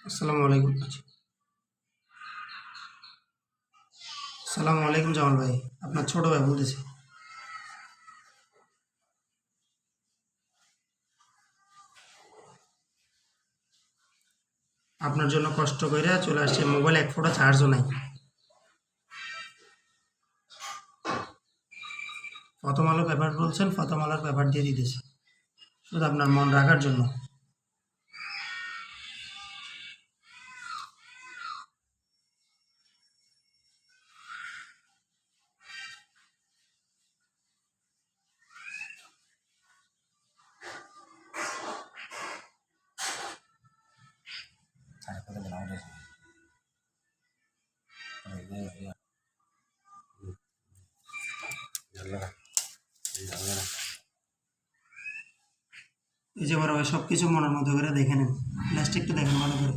আসসালামু আলাইকুম। আসসালামু আলাইকুম জামাল ভাই, আপনার ছোট ভাই বলতেছি। আপনার জন্য কষ্ট করে চলে আসছে, মোবাইল এক ফোঁটা চার্জও নাই। প্রথম আলো পেপার বলছেন, প্রথম আলোর পেপার দিয়ে দিতেছি শুধু আপনার মন রাখার জন্য। এই যে বড় ভাই, সব কিছু মনের মতো করে দেখে নেন, প্লাস্টিকটা দেখেন ভালো করে।